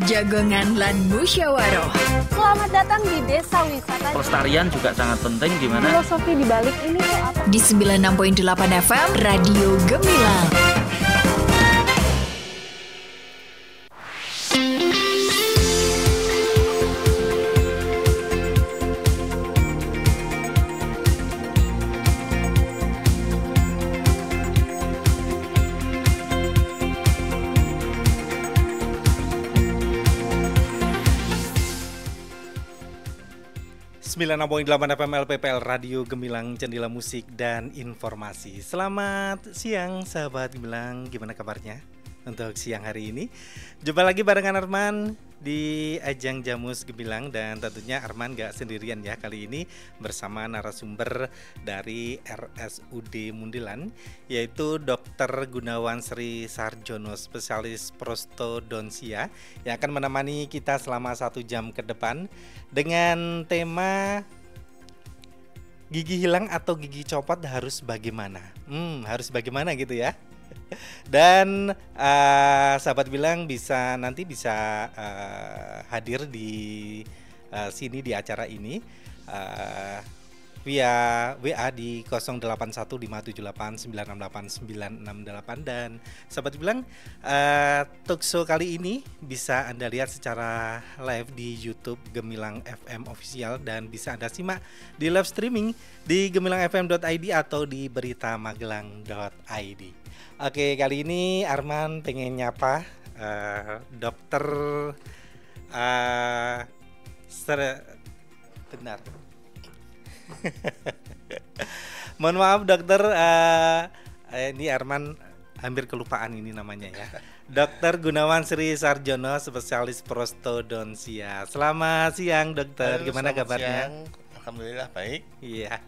Jagongan lan musyawarah. Selamat datang di Desa Wisata. Pelestarian juga sangat penting di mana Filosofi di balik ini tuh apa? Di 96.8 FM Radio Gemilang. Sembilan 96.8 FM LPPL Radio Gemilang, Jendela Musik dan Informasi. Selamat siang sahabat Gemilang, gimana kabarnya untuk siang hari ini? Jumpa lagi barengan Arman di ajang Jamus Gemilang, dan tentunya Arman gak sendirian ya kali ini bersama narasumber dari RSUD Mundilan, yaitu Dr. Gunawan Sri Sarjono, spesialis prostodonsia, yang akan menemani kita selama 1 jam ke depan dengan tema gigi hilang atau gigi copot harus bagaimana? Harus bagaimana gitu ya. Dan sahabat bilang nanti bisa hadir di sini di acara ini via WA di 081578968968, dan sahabat bilang talkshow kali ini bisa Anda lihat secara live di YouTube Gemilang FM Official, dan bisa Anda simak di live streaming di gemilangfm.id atau di beritamagelang.id. Oke, kali ini Arman pengen nyapa dokter benar. Mohon maaf dokter, ini Arman hampir kelupaan ini namanya ya. Dr. Gunawan Sri Sarjono, spesialis prostodonsia. Selamat siang dokter, gimana kabarnya? Siang. Alhamdulillah baik. Iya,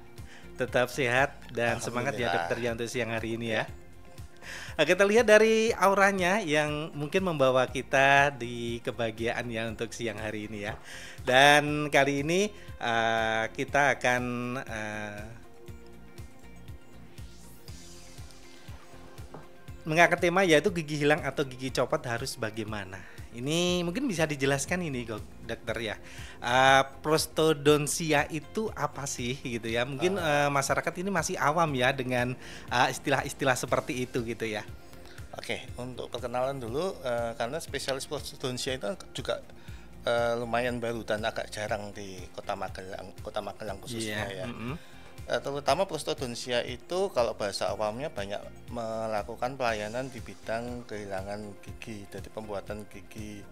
tetap sehat dan semangat ya dokter ya untuk siang hari ini ya. Kita lihat dari auranya yang mungkin membawa kita di kebahagiaan ya untuk siang hari ini ya. Dan kali ini kita akan mengangkat tema yaitu gigi hilang atau gigi copot harus bagaimana. Ini mungkin bisa dijelaskan ini dokter ya. Prostodonsia itu apa sih gitu ya? Mungkin masyarakat ini masih awam ya dengan istilah-istilah seperti itu gitu ya. Oke, untuk perkenalan dulu, karena spesialis prostodonsia itu juga lumayan baru dan agak jarang di Kota Magelang khususnya ya. Terutama prostodonsia itu kalau bahasa awamnya banyak melakukan pelayanan di bidang kehilangan gigi, jadi pembuatan gigi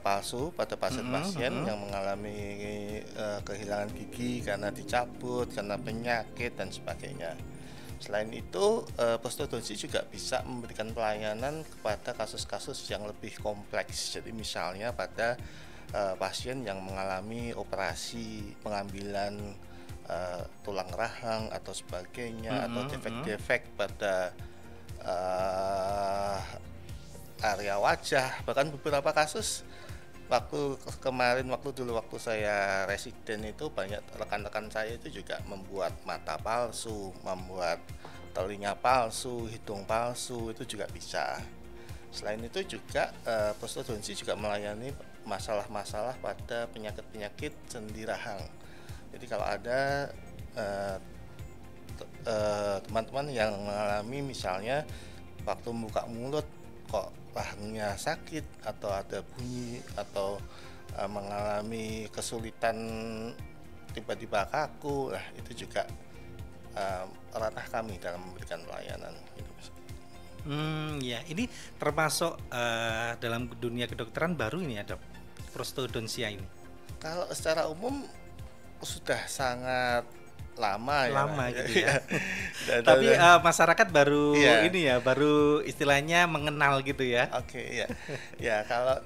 palsu pada pasien-pasien yang mengalami kehilangan gigi karena dicabut, karena penyakit dan sebagainya. Selain itu, prostodonsi juga bisa memberikan pelayanan kepada kasus-kasus yang lebih kompleks. Jadi misalnya pada pasien yang mengalami operasi pengambilan tulang rahang atau sebagainya, atau defek-defek pada area wajah. Bahkan beberapa kasus waktu saya residen itu banyak rekan-rekan saya itu juga membuat mata palsu, membuat telinga palsu, hidung palsu, itu juga bisa. Selain itu juga prostodonsi juga melayani masalah-masalah pada penyakit-penyakit sendi rahang. Jadi kalau ada teman-teman yang mengalami misalnya waktu buka mulut kok rahangnya sakit, atau ada bunyi, atau mengalami kesulitan tiba-tiba kaku, itu juga ranah kami dalam memberikan pelayanan. Ya, ini termasuk dalam dunia kedokteran baru ini ya dok, prostodonsia ini. Kalau secara umum sudah sangat lama gitu ya. Tapi masyarakat baru ini ya, baru istilahnya mengenal gitu ya. Oke, ya. Ya, kalau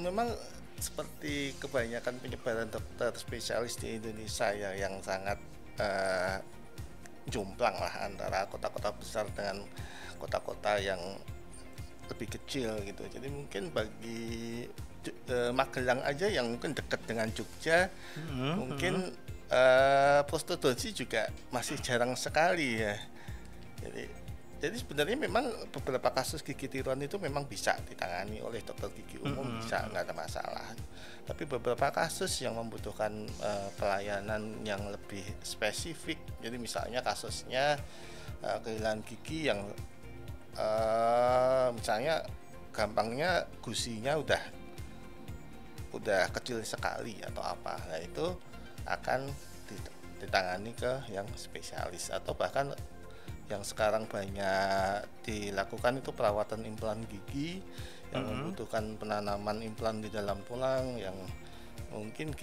memang seperti kebanyakan penyebaran dokter spesialis di Indonesia ya, yang sangat jomplang lah antara kota-kota besar dengan kota-kota yang lebih kecil gitu. Jadi mungkin bagi Magelang aja yang mungkin dekat dengan Jogja, mungkin prostodonsi juga masih jarang sekali ya. Jadi Jadi sebenarnya memang beberapa kasus gigi tiruan itu memang bisa ditangani oleh dokter gigi umum, bisa, nggak ada masalah. Tapi beberapa kasus yang membutuhkan pelayanan yang lebih spesifik, jadi misalnya kasusnya kehilangan gigi yang misalnya gampangnya gusinya udah kecil sekali atau apa, nah itu akan ditangani ke yang spesialis. Atau bahkan yang sekarang banyak dilakukan itu perawatan implan gigi yang membutuhkan penanaman implan di dalam tulang, yang mungkin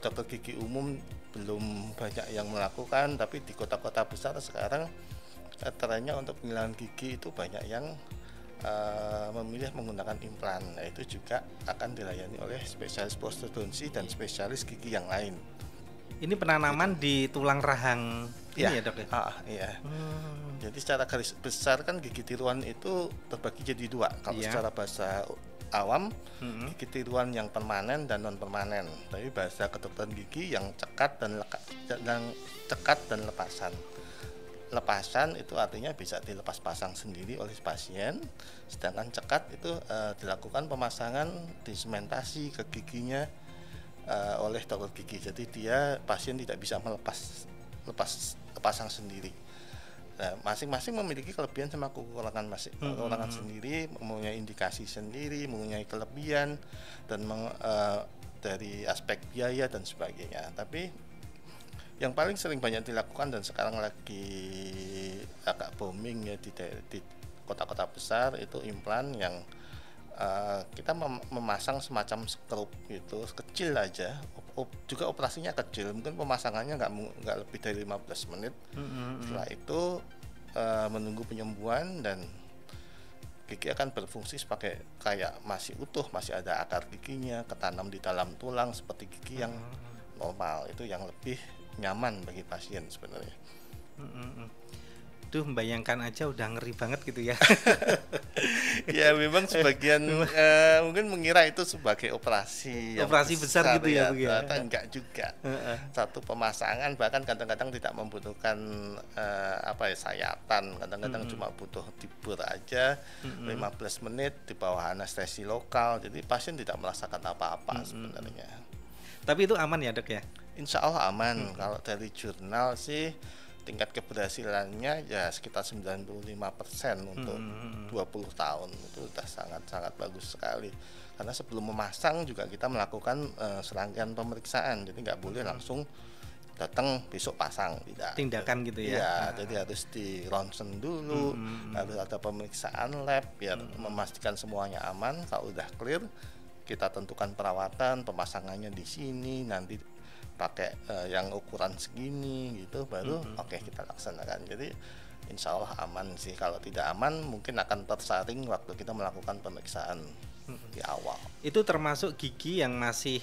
dokter gigi umum belum banyak yang melakukan, tapi di kota-kota besar sekarang trennya untuk penghilangan gigi itu banyak yang memilih menggunakan implan. Nah, itu juga akan dilayani oleh spesialis prostodonsi dan spesialis gigi yang lain. Ini penanaman di tulang rahang ini ya dok ya? Iya. Jadi secara garis besar kan gigi tiruan itu terbagi jadi dua. Kalau secara bahasa awam, gigi tiruan yang permanen dan non permanen. Tapi bahasa kedokteran gigi yang cekat dan lepasan. Lepasan itu artinya bisa dilepas pasang sendiri oleh pasien, sedangkan cekat itu dilakukan pemasangan disementasi ke giginya oleh dokter gigi. Jadi pasien tidak bisa pasang sendiri. Nah, masing-masing memiliki kelebihan sama kekurangan sendiri, mempunyai indikasi sendiri, mempunyai kelebihan dan dari aspek biaya dan sebagainya. Tapi yang paling sering banyak dilakukan dan sekarang lagi agak booming ya di kota-kota besar itu implan yang kita memasang semacam skrup gitu, kecil aja, juga operasinya kecil, mungkin pemasangannya nggak lebih dari 15 menit. Setelah itu menunggu penyembuhan dan gigi akan berfungsi sebagai kayak masih utuh, masih ada akar giginya, ketanam di dalam tulang seperti gigi yang normal. Itu yang lebih nyaman bagi pasien sebenarnya. Duh, membayangkan aja udah ngeri banget gitu ya. Ya memang sebagian mungkin mengira itu sebagai operasi besar gitu ya, ternyata enggak juga. Satu pemasangan bahkan kadang-kadang tidak membutuhkan sayatan, kadang-kadang cuma butuh dibur aja 15 menit di bawah anestesi lokal, jadi pasien tidak merasakan apa-apa sebenarnya. Tapi itu aman ya dok ya? Insya Allah aman. Kalau dari jurnal sih tingkat keberhasilannya ya sekitar 95% untuk 20 tahun. Itu sudah sangat-sangat bagus sekali. Karena sebelum memasang juga kita melakukan serangkaian pemeriksaan. Jadi nggak boleh langsung datang besok pasang, tidak. Tindakan gitu ya? Iya, jadi harus di ronsen dulu, harus ada pemeriksaan lab biar memastikan semuanya aman. Kalau udah clear, kita tentukan perawatan, pemasangannya di sini, nanti pakai yang ukuran segini gitu, baru oke, kita laksanakan. Jadi insya Allah aman sih. Kalau tidak aman mungkin akan tersaring waktu kita melakukan pemeriksaan di awal. Itu termasuk gigi yang masih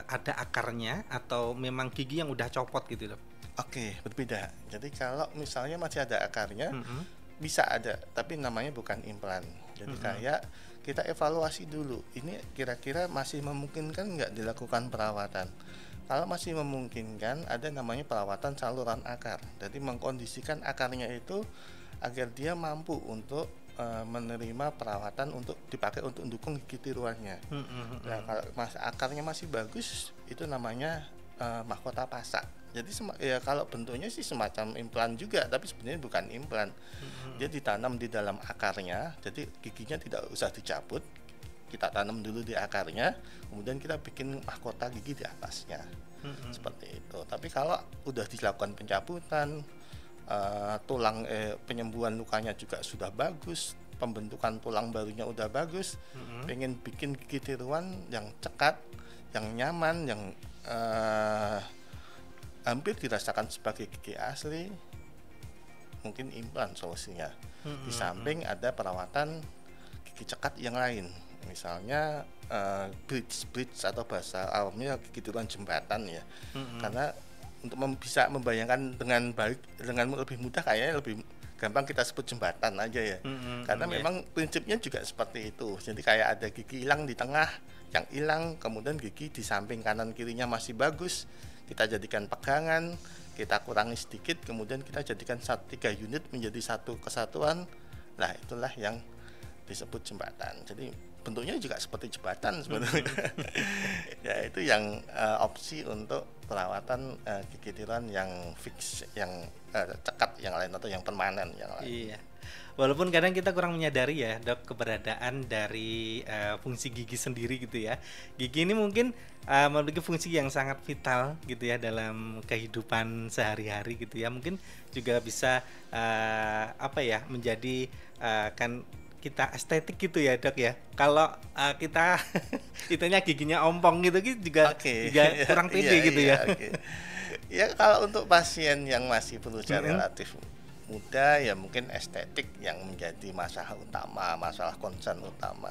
ada akarnya atau memang gigi yang udah copot gitu dok? Oke, berbeda. Jadi kalau misalnya masih ada akarnya bisa ada, tapi namanya bukan implan. Jadi kayak kita evaluasi dulu, ini kira-kira masih memungkinkan nggak dilakukan perawatan. Kalau masih memungkinkan, ada namanya perawatan saluran akar. Jadi mengkondisikan akarnya itu agar dia mampu untuk menerima perawatan untuk dipakai untuk mendukung gigi tiruannya. Nah, kalau akarnya masih bagus, itu namanya mahkota pasak. Jadi ya kalau bentuknya sih semacam implan juga, tapi sebenarnya bukan implan. Dia ditanam di dalam akarnya, jadi giginya tidak usah dicabut. Kita tanam dulu di akarnya, kemudian kita bikin mahkota gigi di atasnya, seperti itu. Tapi kalau udah dilakukan pencabutan, penyembuhan lukanya juga sudah bagus, pembentukan tulang barunya udah bagus, pengen bikin gigi tiruan yang cekat, yang nyaman, yang hampir dirasakan sebagai gigi asli, mungkin implan solusinya. Di samping ada perawatan gigi cekat yang lain. Misalnya bridge atau bahasa awamnya gigi tiruan jembatan ya, karena untuk bisa membayangkan dengan baik, dengan lebih mudah, kayaknya lebih gampang kita sebut jembatan aja ya, karena memang prinsipnya juga seperti itu. Jadi kayak ada gigi hilang di tengah, yang hilang, kemudian gigi di samping kanan kirinya masih bagus, kita jadikan pegangan, kita kurangi sedikit, kemudian kita jadikan 3 unit menjadi satu kesatuan. Nah, itulah yang disebut jembatan. Jadi bentuknya juga seperti jembatan sebenarnya. Ya, itu yang opsi untuk perawatan gigi tiruan yang fix, yang cekat yang lain atau yang permanen yang lain. Iya. Walaupun kadang kita kurang menyadari ya Dok keberadaan dari fungsi gigi sendiri gitu ya. Gigi ini mungkin memiliki fungsi yang sangat vital gitu ya dalam kehidupan sehari-hari gitu ya. Mungkin juga bisa menjadi kan kita estetik gitu ya Dok ya. Kalau kita kitanya giginya ompong gitu juga kurang pede gitu ya. Ya kalau untuk pasien yang masih berusia relatif muda ya mungkin estetik yang menjadi masalah utama, masalah concern utama.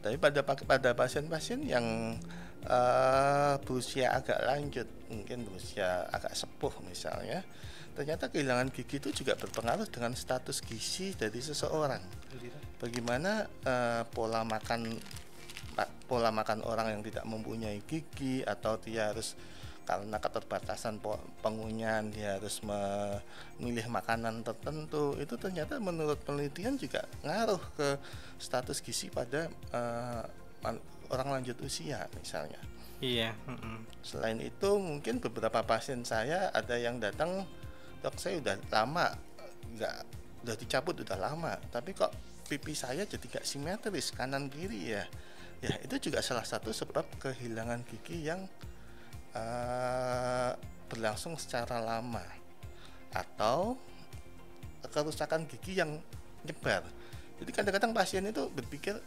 Tapi pada pasien-pasien yang berusia agak lanjut, mungkin berusia agak sepuh misalnya, ternyata kehilangan gigi itu juga berpengaruh dengan status gizi dari seseorang. Bagaimana pola makan orang yang tidak mempunyai gigi, atau dia harus karena keterbatasan pengunyahan dia harus memilih makanan tertentu, itu ternyata menurut penelitian juga ngaruh ke status gizi pada orang lanjut usia misalnya. Iya. Selain itu mungkin beberapa pasien saya ada yang datang, dok saya udah lama udah dicabut udah lama, tapi kok pipi saya jadi gak simetris kanan kiri ya. Ya itu juga salah satu sebab kehilangan gigi yang berlangsung secara lama, atau kerusakan gigi yang nyebar. Jadi kadang-kadang pasien itu berpikir,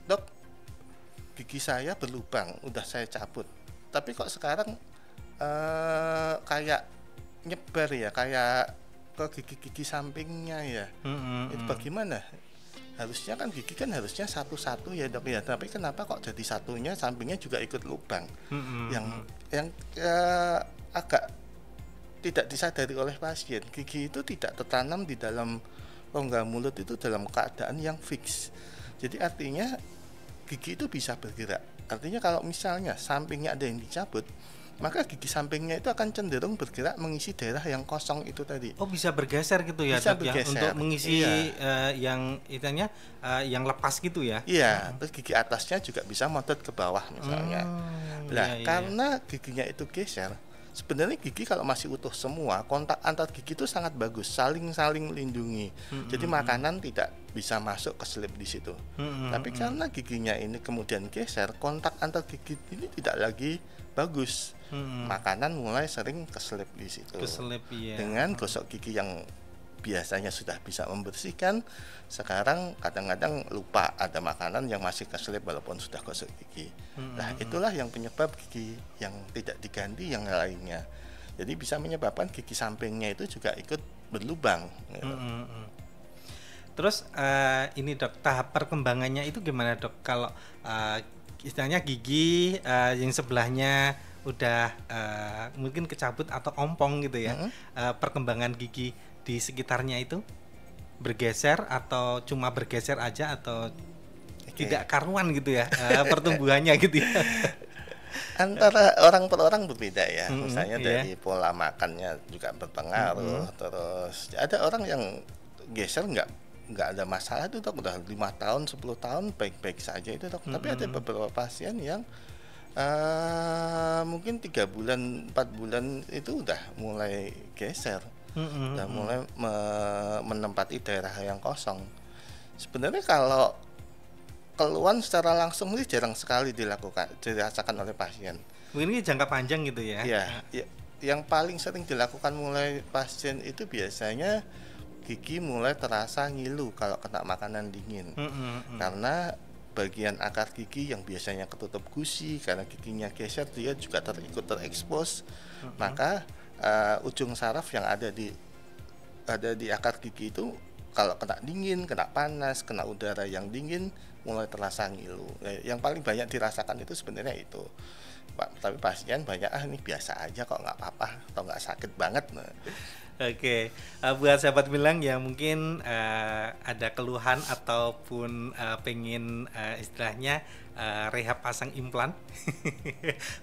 dok gigi saya berlubang udah saya cabut, tapi kok sekarang kayak nyebar ya, kayak ke gigi-gigi sampingnya ya. Itu bagaimana? Harusnya kan gigi kan harusnya satu-satu ya dok ya, tapi kenapa kok jadi satunya sampingnya juga ikut lubang? Yang agak tidak disadari oleh pasien, gigi itu tidak tertanam di dalam rongga mulut itu dalam keadaan yang fix. Jadi artinya gigi itu bisa bergerak. Artinya kalau misalnya sampingnya ada yang dicabut, maka gigi sampingnya itu akan cenderung bergerak mengisi daerah yang kosong itu tadi. Oh, bisa bergeser gitu ya, bisa Dok, bergeser. Ya, untuk mengisi yang itanya yang lepas gitu ya. Iya, terus gigi atasnya juga bisa motot ke bawah misalnya. Karena giginya itu geser, sebenarnya gigi kalau masih utuh semua, kontak antar gigi itu sangat bagus, saling lindungi. Jadi makanan tidak bisa masuk ke selip di situ. Tapi karena giginya ini kemudian geser, kontak antar gigi ini tidak lagi bagus. Makanan mulai sering keselip di situ. Iya. Dengan gosok gigi yang biasanya sudah bisa membersihkan, sekarang kadang-kadang lupa ada makanan yang masih keselip walaupun sudah gosok gigi. Nah, itulah yang penyebab gigi yang tidak diganti yang lainnya. Jadi bisa menyebabkan gigi sampingnya itu juga ikut berlubang. Terus ini dok, tahap perkembangannya itu gimana dok? Kalau istilahnya gigi yang sebelahnya udah mungkin kecabut atau ompong gitu ya, perkembangan gigi di sekitarnya itu bergeser atau cuma bergeser aja atau tidak karuan gitu ya pertumbuhannya gitu ya. Antara orang per orang berbeda ya, misalnya dari pola makannya juga berpengaruh. Terus ada orang yang geser nggak ada masalah itu dok, udah 5 tahun 10 tahun baik-baik saja itu dok. Tapi ada beberapa pasien yang mungkin 3 bulan 4 bulan itu udah mulai geser, udah mulai menempati daerah yang kosong. Sebenarnya kalau keluhan secara langsung ini jarang sekali dirasakan oleh pasien. Mungkin ini jangka panjang gitu ya. Ya, yang paling sering dilakukan mulai pasien itu biasanya gigi mulai terasa ngilu kalau kena makanan dingin. Karena bagian akar gigi yang biasanya ketutup gusi, karena giginya geser dia juga ikut terekspos. Maka ujung saraf yang ada di akar gigi itu kalau kena dingin, kena panas, kena udara yang dingin mulai terasa ngilu. Yang paling banyak dirasakan itu sebenarnya itu. Tapi pasien banyak ini biasa aja kok, nggak apa-apa atau nggak sakit banget. Oke, buat sahabat bilang yang mungkin ada keluhan ataupun pengen istilahnya rehab pasang implan.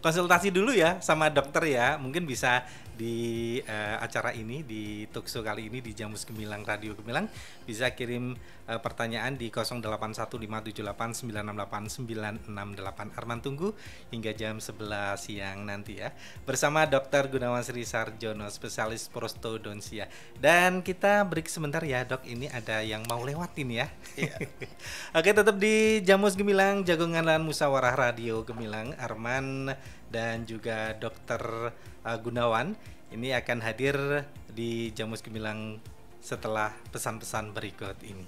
Konsultasi dulu ya sama dokter ya. Mungkin bisa di acara ini, di talkshow kali ini di Jamus Gemilang Radio Gemilang, bisa kirim pertanyaan di 081578968968. Arman tunggu hingga jam 11 siang nanti ya, bersama Dr. Gunawan Sri Sarjono, spesialis prostodontia. Dan kita break sebentar ya dok, ini ada yang mau lewat ini ya. Iya. Oke, tetap di Jamus Gemilang, Jagongan dan Musyawarah Radio Gemilang. Arman dan juga Dr. Gunawan ini akan hadir di Jamus Gemilang setelah pesan-pesan berikut ini.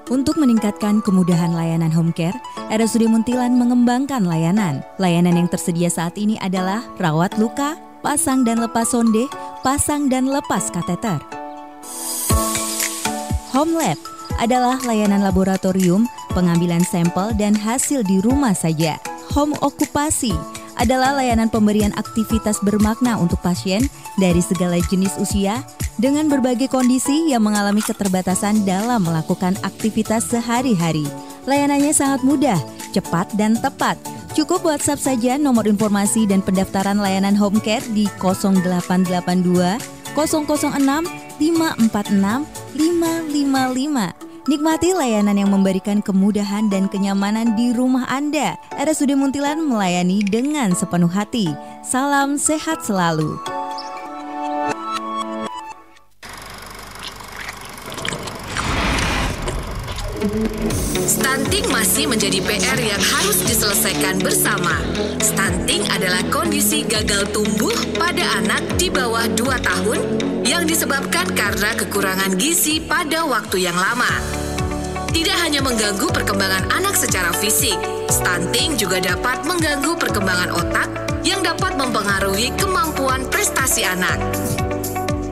Untuk meningkatkan kemudahan layanan home care, RSUD Muntilan mengembangkan layanan. Layanan yang tersedia saat ini adalah rawat luka, pasang dan lepas sonde, pasang dan lepas kateter. Home Lab adalah layanan laboratorium, pengambilan sampel dan hasil di rumah saja. Home Okupasi adalah layanan pemberian aktivitas bermakna untuk pasien dari segala jenis usia dengan berbagai kondisi yang mengalami keterbatasan dalam melakukan aktivitas sehari-hari. Layanannya sangat mudah, cepat dan tepat. Cukup WhatsApp saja nomor informasi dan pendaftaran layanan home care di 0882 006 546 555. Nikmati layanan yang memberikan kemudahan dan kenyamanan di rumah Anda. RSUD Muntilan melayani dengan sepenuh hati. Salam sehat selalu. Stunting masih menjadi PR yang harus diselesaikan bersama. Stunting adalah kondisi gagal tumbuh pada anak di bawah 2 tahun yang disebabkan karena kekurangan gizi pada waktu yang lama. Tidak hanya mengganggu perkembangan anak secara fisik, stunting juga dapat mengganggu perkembangan otak yang dapat mempengaruhi kemampuan prestasi anak.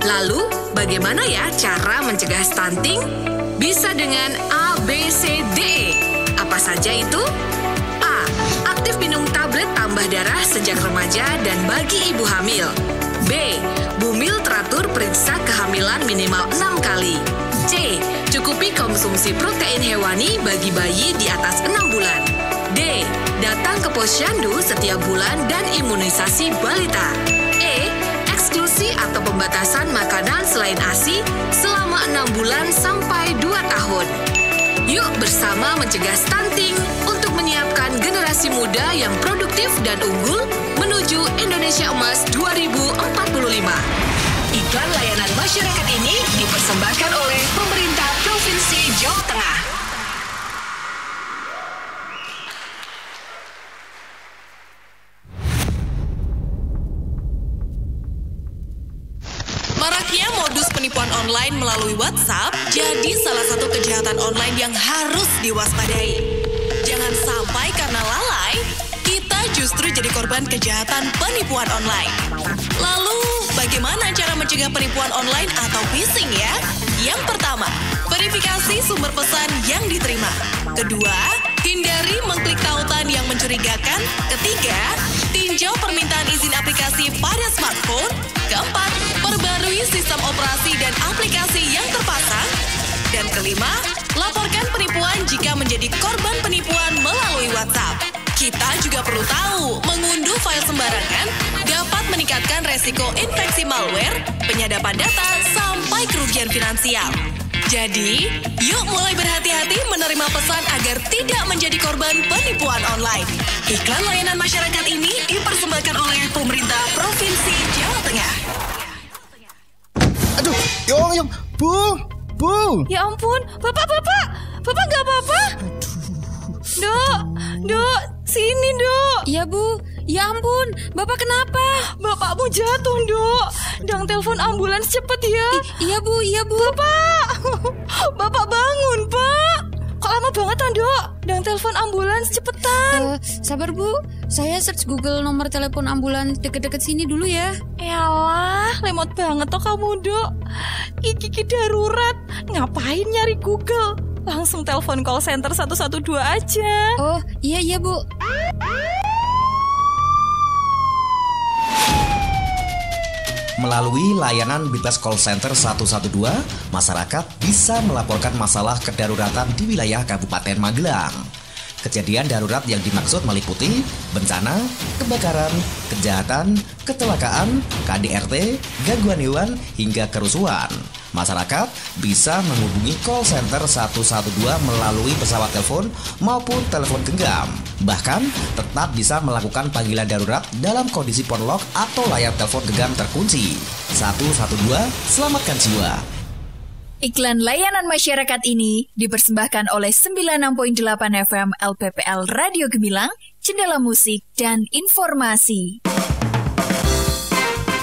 Lalu, bagaimana ya cara mencegah stunting? Bisa dengan A, B, C, D, E. Apa saja itu? A. Aktif minum tablet tambah darah sejak remaja dan bagi ibu hamil. B. Bumil teratur periksa kehamilan minimal 6 kali. C. Cukupi konsumsi protein hewani bagi bayi di atas 6 bulan. D. Datang ke posyandu setiap bulan dan imunisasi balita. E. Eksklusi atau pembatasan makanan selain ASI selama 6 bulan sampai 2 tahun. Yuk bersama mencegah stunting untuk menyiapkan generasi muda yang produktif dan unggul menuju Indonesia Emas 2045. Iklan layanan masyarakat ini dipersembahkan oleh pemerintah Provinsi Jawa Tengah. Maraknya modus penipuan online melalui WhatsApp jadi salah satu kejahatan online yang harus diwaspadai. Jangan sampai karena lalai, kita justru jadi korban kejahatan penipuan online. Lalu, bagaimana cara mencegah penipuan online atau phishing ya? Yang pertama, verifikasi sumber pesan yang diterima. Kedua, hindari mengklik tautan yang mencurigakan. Ketiga, tinjau permintaan izin aplikasi pada smartphone. Keempat, perbarui sistem operasi dan aplikasi yang terpasang. Dan kelima, laporkan penipuan jika menjadi korban penipuan melalui WhatsApp. Kita juga perlu tahu, mengunduh file sembarangan dapat meningkatkan resiko infeksi malware, penyadapan data, sampai kerugian finansial. Jadi, yuk mulai berhati-hati menerima pesan agar tidak menjadi korban penipuan online. Iklan layanan masyarakat ini dipersembahkan oleh pemerintah Provinsi Jawa Tengah. Aduh, Yung, Bu. Ya ampun, Bapak nggak apa-apa? Dok, sini dok. Iya Bu, ya ampun, Bapak kenapa? Bapakmu jatuh dok. Dang telepon ambulans cepet ya. Iya Bu. Bapak bangun Pak. Kok lama banget dok? Dang telepon ambulans cepetan. Sabar Bu, saya search Google nomor telepon ambulans deket-deket sini dulu ya. Yalah, lemot banget toh kamu dok. Iki darurat, ngapain nyari Google? Langsung telepon call center 112 aja. Oh, iya Bu. Melalui layanan bebas call center 112, masyarakat bisa melaporkan masalah kedaruratan di wilayah Kabupaten Magelang. Kejadian darurat yang dimaksud meliputi bencana, kebakaran, kejahatan, kecelakaan, KDRT, gangguan hewan, hingga kerusuhan. Masyarakat bisa menghubungi call center 112 melalui pesawat telepon maupun telepon genggam. Bahkan tetap bisa melakukan panggilan darurat dalam kondisi phone lock atau layar telepon genggam terkunci. 112, selamatkan jiwa. Iklan layanan masyarakat ini dipersembahkan oleh 96.8 FM LPPL Radio Gemilang, Jendela Musik dan Informasi.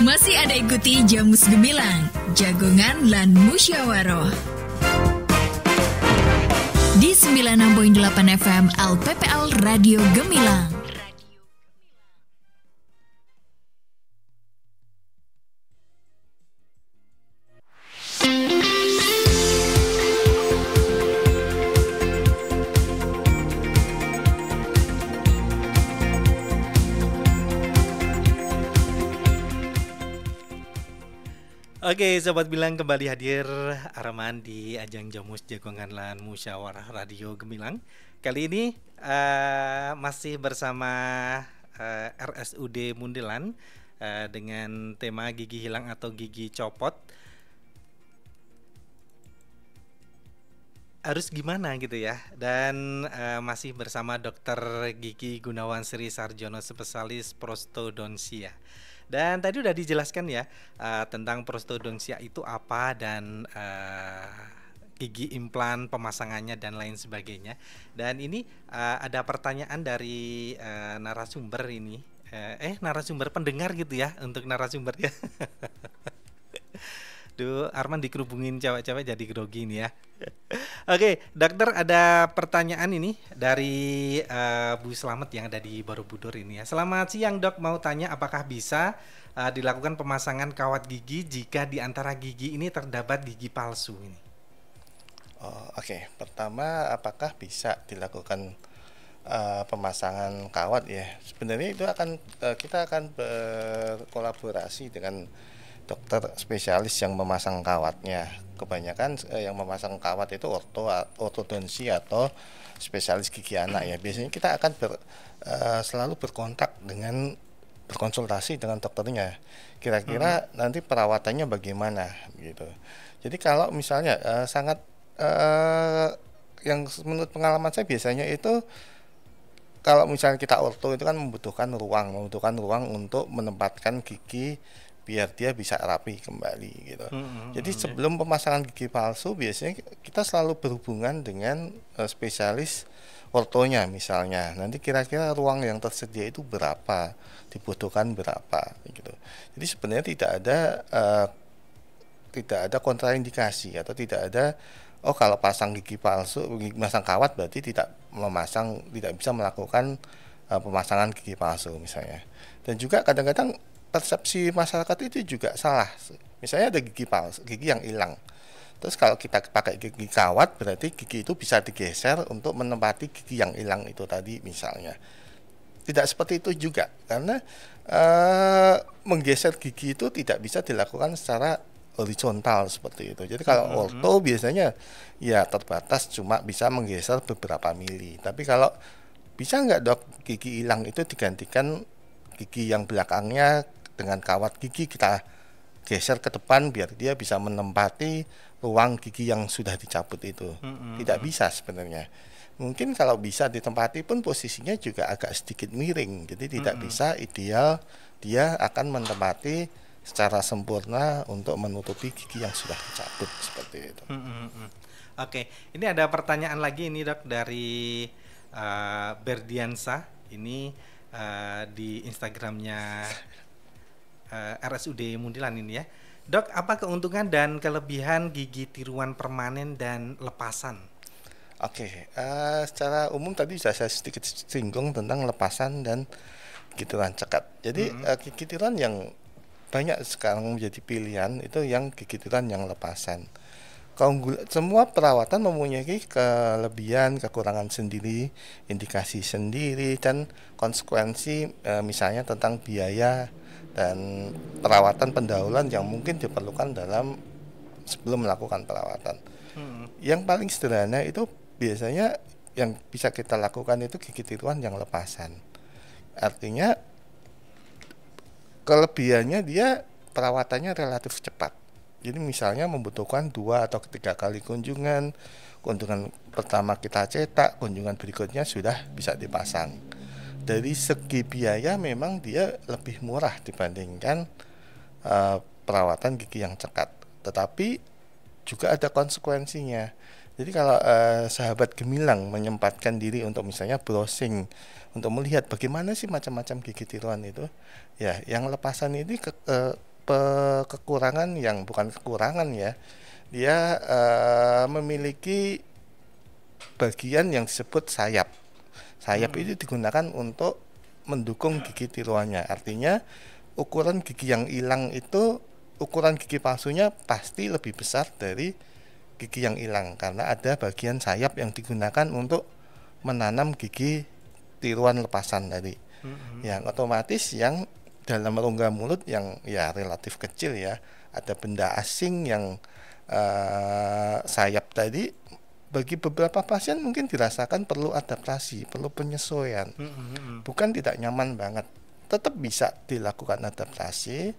Masih ada ikuti Jamus Gemilang, Jagongan lan Musyawaroh. Di 96.8 FM LPPL Radio Gemilang. Oke, Sobat Bilang kembali hadir Arman di ajang Jamus Jagongan lan Musyawarah Radio Gemilang. Kali ini masih bersama RSUD Mundilan dengan tema gigi hilang atau gigi copot. Harus gimana gitu ya. Dan masih bersama Dr. Gigi Gunawan Sri Sarjono, spesialis prostodonsia. Dan tadi udah dijelaskan ya tentang prostodonsia itu apa dan gigi implan, pemasangannya dan lain sebagainya. Dan ini ada pertanyaan dari narasumber ini, narasumber pendengar gitu ya untuk narasumber ya. Duh, Arman dikerubungin cewek-cewek jadi grogi nih ya. Oke, dokter, ada pertanyaan ini dari Bu Slamet yang ada di Borobudur ini ya. Selamat siang dok, mau tanya apakah bisa dilakukan pemasangan kawat gigi jika di antara gigi ini terdapat gigi palsu ini? Oke, pertama apakah bisa dilakukan pemasangan kawat ya? Sebenarnya itu kita akan berkolaborasi dengan dokter spesialis yang memasang kawatnya. Kebanyakan yang memasang kawat itu ortodonsi atau spesialis gigi anak ya. Biasanya kita akan selalu berkonsultasi dengan dokternya. Kira-kira nanti perawatannya bagaimana gitu. Jadi kalau misalnya yang menurut pengalaman saya biasanya itu kalau misalnya kita orto itu kan membutuhkan ruang untuk menempatkan gigi biar dia bisa rapi kembali gitu. Jadi sebelum pemasangan gigi palsu biasanya kita selalu berhubungan dengan spesialis ortonya misalnya. Nanti kira-kira ruang yang tersedia itu berapa, dibutuhkan berapa gitu. Jadi sebenarnya tidak ada kontraindikasi atau tidak ada kalau pasang gigi palsu, pasang kawat berarti tidak bisa melakukan pemasangan gigi palsu misalnya. Dan juga kadang-kadang persepsi masyarakat itu juga salah. Misalnya ada gigi palsu, gigi yang hilang. Terus kalau kita pakai gigi kawat berarti gigi itu bisa digeser untuk menempati gigi yang hilang itu tadi misalnya. Tidak seperti itu juga, karena menggeser gigi itu tidak bisa dilakukan secara horizontal seperti itu. Jadi kalau orto biasanya ya terbatas cuma bisa menggeser beberapa mili. Tapi kalau bisa nggak dok gigi hilang itu digantikan gigi yang belakangnya dengan kawat gigi kita geser ke depan biar dia bisa menempati ruang gigi yang sudah dicabut itu. Tidak bisa sebenarnya. Mungkin kalau bisa ditempati pun posisinya juga agak sedikit miring. Jadi tidak bisa ideal dia akan menempati secara sempurna untuk menutupi gigi yang sudah dicabut seperti itu. Oke, ini ada pertanyaan lagi ini dok dari Berdiansa ini di Instagramnya RSUD Mundilan ini ya. Dok, apa keuntungan dan kelebihan gigi tiruan permanen dan lepasan? Oke, secara umum tadi sudah saya sedikit singgung tentang lepasan dan gigi tiruan cekat. Jadi gigi tiruan yang banyak sekarang menjadi pilihan itu yang gigi tiruan yang lepasan. semua perawatan mempunyai kelebihan, kekurangan sendiri, indikasi sendiri, dan konsekuensi misalnya tentang biaya dan perawatan pendahuluan yang mungkin diperlukan sebelum melakukan perawatan. Yang paling sederhana itu biasanya yang bisa kita lakukan itu gigi tiruan yang lepasan. Artinya kelebihannya dia perawatannya relatif cepat. Jadi misalnya membutuhkan 2 atau 3 kali kunjungan pertama kita cetak, kunjungan berikutnya sudah bisa dipasang. Dari segi biaya memang dia lebih murah dibandingkan perawatan gigi yang cekat. Tetapi juga ada konsekuensinya. Jadi kalau sahabat gemilang menyempatkan diri untuk misalnya browsing, untuk melihat bagaimana sih macam-macam gigi tiruan itu, ya yang lepasan ini kekurangan yang bukan kekurangan ya, dia memiliki bagian yang disebut sayap. Sayap itu digunakan untuk mendukung gigi tiruannya. Artinya ukuran gigi yang hilang itu, ukuran gigi palsunya pasti lebih besar dari gigi yang hilang, karena ada bagian sayap yang digunakan untuk menanam gigi tiruan lepasan tadi. Yang otomatis yang dalam rongga mulut yang ya relatif kecil ya, ada benda asing yang sayap tadi, bagi beberapa pasien mungkin dirasakan perlu adaptasi, perlu penyesuaian. Bukan tidak nyaman banget, tetap bisa dilakukan adaptasi.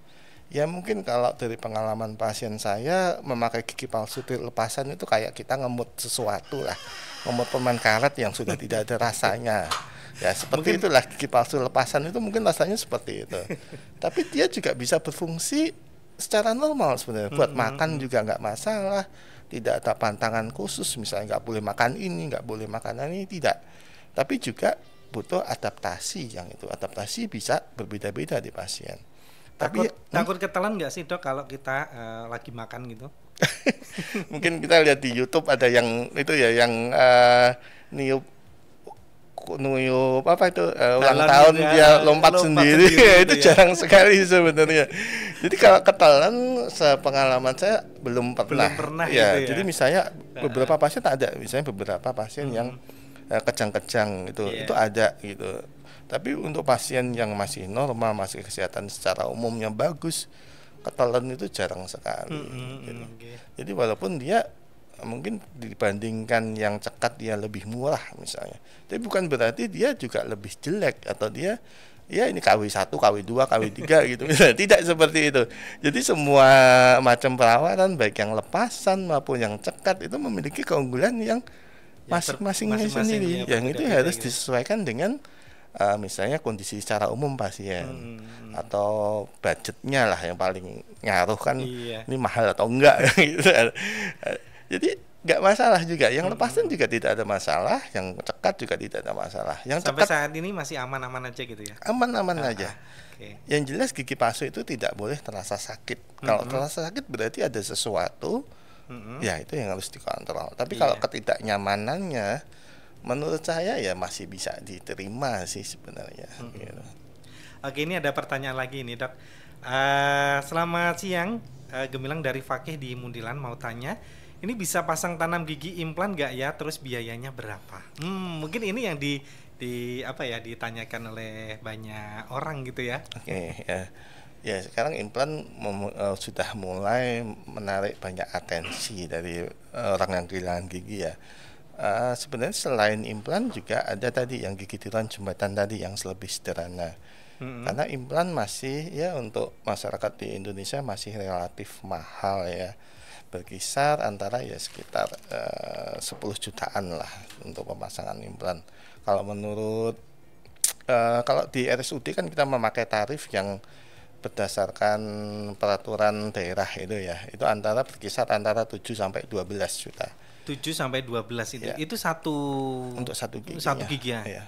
Ya mungkin kalau dari pengalaman pasien saya, memakai gigi palsu lepasan itu kayak kita ngemut sesuatu lah, ngemut permen karet yang sudah tidak ada rasanya. Ya seperti itulah gigi palsu lepasan itu, mungkin rasanya seperti itu. Tapi dia juga bisa berfungsi secara normal sebenarnya. Buat makan juga nggak masalah, tidak ada pantangan khusus, misalnya nggak boleh makan ini, nggak boleh makan ini, tidak. Tapi juga butuh adaptasi, yang itu adaptasi bisa berbeda-beda di pasien. Takut ketelan nggak sih dok kalau kita lagi makan gitu? Mungkin kita lihat di YouTube ada yang itu ya, yang niup apa itu ulang tahun ya, dia lompat sendiri. Itu ya. Jarang sekali sebenarnya. Jadi kalau ketelan, sepengalaman saya belum pernah ya, gitu ya. Jadi misalnya beberapa pasien ada, misalnya beberapa pasien yang kejang-kejang itu ada gitu. Tapi untuk pasien yang masih normal, masih kesehatan secara umumnya bagus, ketelan itu jarang sekali. Jadi walaupun dia mungkin dibandingkan yang cekat dia lebih murah misalnya, tapi bukan berarti dia juga lebih jelek atau dia ya ini KW1, KW2, KW3 gitu. Tidak seperti itu. Jadi semua macam perawatan baik yang lepasan maupun yang cekat itu memiliki keunggulan yang masing-masing sendiri. Yang itu harus disesuaikan dengan misalnya kondisi secara umum pasien atau budgetnya lah yang paling ngaruh kan, ini mahal atau enggak gitu. Jadi nggak masalah juga, yang lepasan juga tidak ada masalah, yang cekat juga tidak ada masalah. Yang sampai cekat, saat ini masih aman-aman aja gitu ya? Aman-aman aja. Okay. Yang jelas gigi palsu itu tidak boleh terasa sakit. Kalau terasa sakit berarti ada sesuatu, ya itu yang harus dikontrol. Tapi kalau ketidaknyamanannya, menurut saya ya masih bisa diterima sih sebenarnya. Gitu. Oke, ini ada pertanyaan lagi nih dok. Selamat siang, Gemilang dari Fakih di Mundilan mau tanya, ini bisa pasang tanam gigi implan nggak ya? Terus biayanya berapa? Mungkin ini yang ditanyakan oleh banyak orang gitu ya. Oke, ya sekarang implan sudah mulai menarik banyak atensi dari orang yang kehilangan gigi ya. Sebenarnya selain implan juga ada tadi yang gigi tiruan jembatan tadi yang lebih sederhana. Karena implan masih ya untuk masyarakat di Indonesia masih relatif mahal ya, berkisar antara ya sekitar 10 jutaan lah untuk pemasangan implan. Kalau menurut kalau di RSUD kan kita memakai tarif yang berdasarkan peraturan daerah itu ya, itu berkisar antara 7 sampai 12 juta. 7 sampai 12 itu. Ya. Itu untuk satu gigi ya. Ya.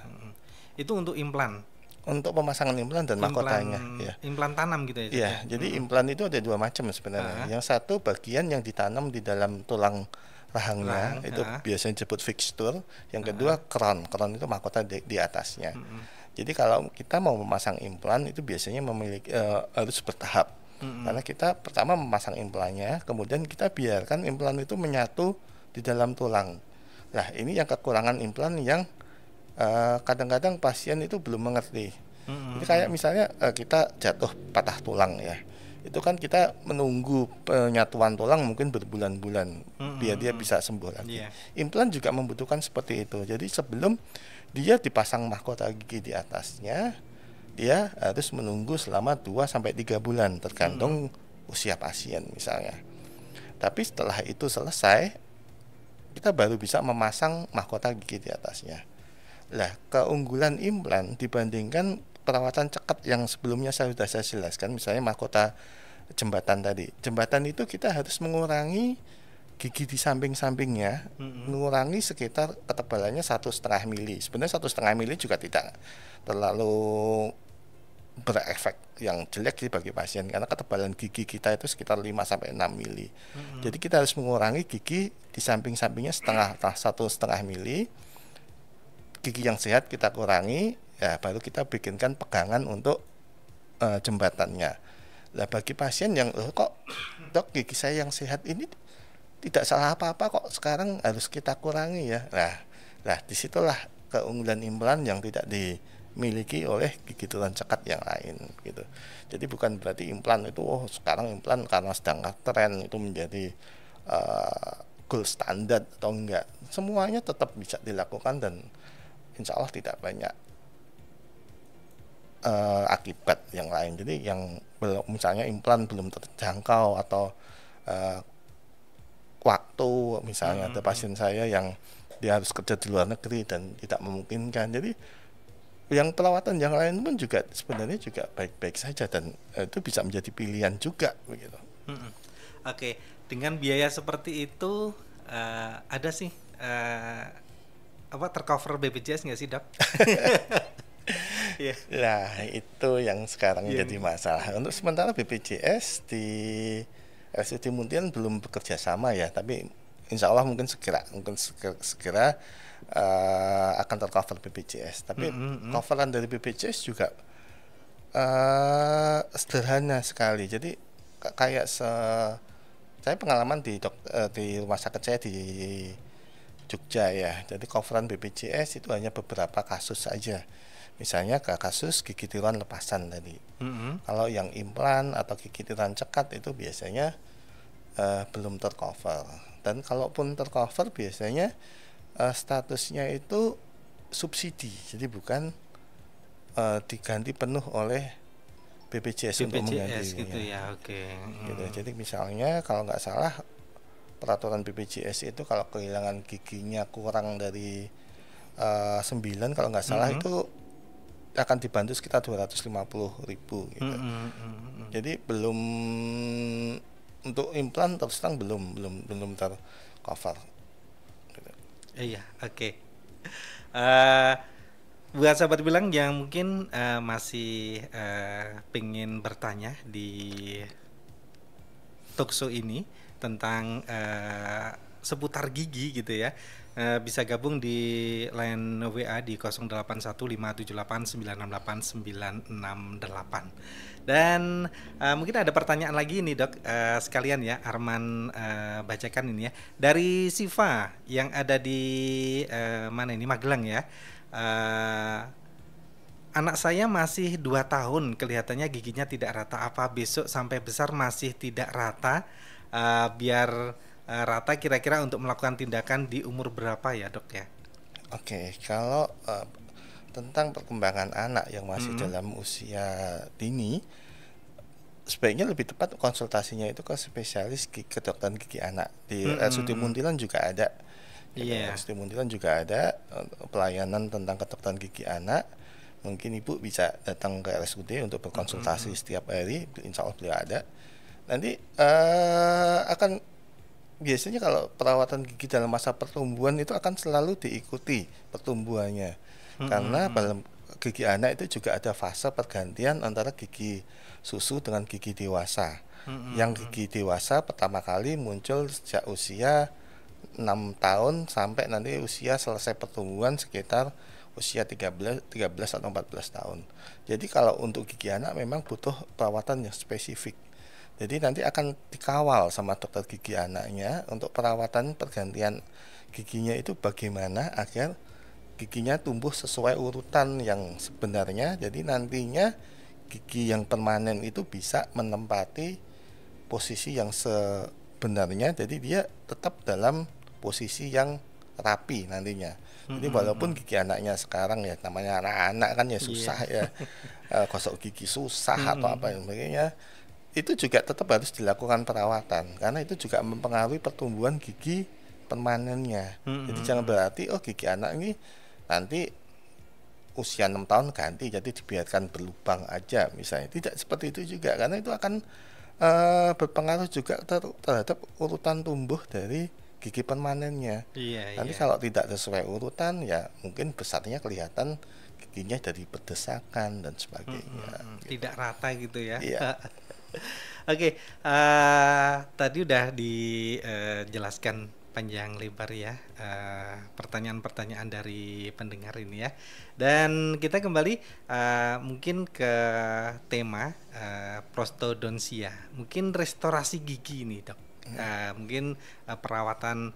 Itu untuk implan. Untuk pemasangan implan dan mahkotanya ya. Implan tanam gitu ya. Iya, jadi implan itu ada 2 macam sebenarnya. Yang satu bagian yang ditanam di dalam tulang rahangnya, itu biasanya disebut fixture. Yang kedua crown itu mahkota di atasnya. Jadi kalau kita mau memasang implan itu biasanya harus bertahap. Karena kita pertama memasang implannya, kemudian kita biarkan implan itu menyatu di dalam tulang. Nah, ini yang kekurangan implan yang kadang-kadang pasien itu belum mengerti. Jadi kayak misalnya kita jatuh patah tulang ya, itu kan kita menunggu penyatuan tulang mungkin berbulan-bulan biar dia bisa sembuh lagi. Implan juga membutuhkan seperti itu. Jadi sebelum dia dipasang mahkota gigi di atasnya, dia harus menunggu selama 2-3 bulan tergantung usia pasien misalnya. Tapi setelah itu selesai, kita baru bisa memasang mahkota gigi di atasnya. Lah, keunggulan implan dibandingkan perawatan cekat yang sebelumnya saya jelaskan, misalnya mahkota jembatan tadi. Jembatan itu kita harus mengurangi gigi di samping-sampingnya, mengurangi sekitar ketebalannya 1,5 mili. Sebenarnya 1,5 mili juga tidak terlalu berefek yang jelek sih bagi pasien, karena ketebalan gigi kita itu sekitar 5-6 mili. Jadi kita harus mengurangi gigi di samping-sampingnya 1,5 mili. Gigi yang sehat kita kurangi, ya baru kita bikinkan pegangan untuk jembatannya. Lah bagi pasien yang kok dok gigi saya yang sehat ini tidak salah apa-apa kok sekarang harus kita kurangi ya. Nah disitulah keunggulan implan yang tidak dimiliki oleh gigi tulang cekat yang lain gitu. Jadi bukan berarti implan itu sekarang implan karena sedang tren itu menjadi gold standard atau enggak. Semuanya tetap bisa dilakukan dan insya Allah tidak banyak akibat yang lain. Jadi yang misalnya implan belum terjangkau atau waktu misalnya ada pasien saya yang dia harus kerja di luar negeri dan tidak memungkinkan. Jadi yang perawatan yang lain pun juga sebenarnya juga baik-baik saja dan itu bisa menjadi pilihan juga begitu. Oke, dengan biaya seperti itu ada sih tercover BPJS nggak sih dok? Nah itu yang sekarang jadi masalah. Untuk sementara BPJS di RSUD Munthian belum bekerja sama ya, tapi insya Allah mungkin segera akan tercover BPJS. Tapi coveran dari BPJS juga sederhana sekali. Jadi kayak saya pengalaman di rumah sakit saya di Jogja ya. Jadi coveran BPJS itu hanya beberapa kasus saja. Misalnya kasus gigi tiruan lepasan tadi. Kalau yang implan atau gigi tiruan cekat itu biasanya belum tercover. Dan kalaupun tercover biasanya statusnya itu subsidi. Jadi bukan diganti penuh oleh BPJS untuk mengganti. Gitu ya, oke. Gitu. Jadi misalnya kalau nggak salah peraturan BPJS itu kalau kehilangan giginya kurang dari 9 kalau nggak salah itu akan dibantu sekitar 250.000 gitu. Jadi belum untuk implan terus terang belum tercover. Gitu. Iya, oke. Buat sahabat bilang yang mungkin masih pengen bertanya di talkshow ini tentang seputar gigi gitu ya, bisa gabung di line WA di 081578968968. Dan mungkin ada pertanyaan lagi nih dok, sekalian ya Arman bacakan ini ya dari Siva yang ada di mana ini, Magelang ya. Anak saya masih 2 tahun, kelihatannya giginya tidak rata, apa besok sampai besar masih tidak rata? Biar rata kira-kira untuk melakukan tindakan di umur berapa ya dok ya? Oke, kalau tentang perkembangan anak yang masih dalam usia dini, sebaiknya lebih tepat konsultasinya itu ke spesialis kedokteran gigi anak. Di RSUD Munthilan juga ada. RSUD Munthilan juga ada pelayanan tentang kedokteran gigi anak. Mungkin ibu bisa datang ke RSUD untuk berkonsultasi setiap hari, insya Allah beliau ada. Nanti akan biasanya kalau perawatan gigi dalam masa pertumbuhan itu akan selalu diikuti pertumbuhannya. Karena dalam gigi anak itu juga ada fase pergantian antara gigi susu dengan gigi dewasa. Yang gigi dewasa pertama kali muncul sejak usia 6 tahun sampai nanti usia selesai pertumbuhan sekitar usia 13 atau 14 tahun. Jadi kalau untuk gigi anak memang butuh perawatan yang spesifik. Jadi nanti akan dikawal sama dokter gigi anaknya untuk perawatan pergantian giginya itu bagaimana agar giginya tumbuh sesuai urutan yang sebenarnya. Jadi nantinya gigi yang permanen itu bisa menempati posisi yang sebenarnya. Jadi dia tetap dalam posisi yang rapi nantinya. Jadi walaupun gigi anaknya sekarang ya namanya anak-anak kan ya susah ya, gosok gigi susah atau apa yang sebagainya, itu juga tetap harus dilakukan perawatan karena itu juga mempengaruhi pertumbuhan gigi permanennya. Jadi jangan berarti gigi anak ini nanti usia 6 tahun ganti jadi dibiarkan berlubang aja misalnya. Tidak seperti itu juga karena itu akan berpengaruh juga terhadap urutan tumbuh dari gigi permanennya. Nanti kalau tidak sesuai urutan ya mungkin besarnya kelihatan giginya dari berdesakan dan sebagainya. Tidak rata gitu ya. Iya. Oke, tadi udah dijelaskan panjang lebar ya pertanyaan-pertanyaan dari pendengar ini ya. Dan kita kembali mungkin ke tema prostodontia. Mungkin restorasi gigi ini, Dok. Mungkin perawatan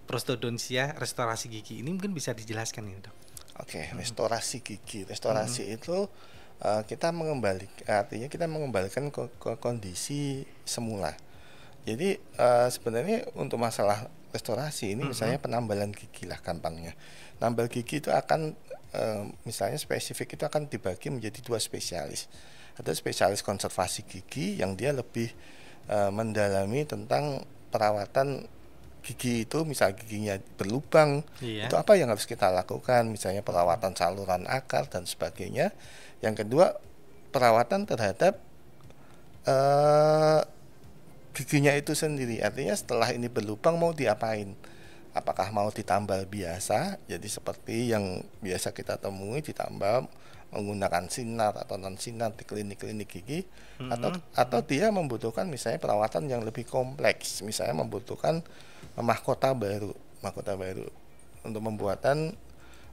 prostodontia, restorasi gigi ini mungkin bisa dijelaskan ini, Dok. Oke, restorasi gigi. Restorasi itu kita mengembalikan ke kondisi semula. Jadi sebenarnya untuk masalah restorasi ini misalnya penambalan gigi lah gampangnya. Nambal gigi itu akan misalnya spesifik itu akan dibagi menjadi 2 spesialis. Ada spesialis konservasi gigi yang dia lebih mendalami tentang perawatan gigi itu, misalnya giginya berlubang, itu apa yang harus kita lakukan, misalnya perawatan saluran akar dan sebagainya. Yang kedua, perawatan terhadap giginya itu sendiri. Artinya setelah ini berlubang mau diapain? Apakah mau ditambal biasa, jadi seperti yang biasa kita temui, ditambal menggunakan sinar atau non sinar di klinik-klinik gigi, atau dia membutuhkan misalnya perawatan yang lebih kompleks, misalnya membutuhkan mahkota baru untuk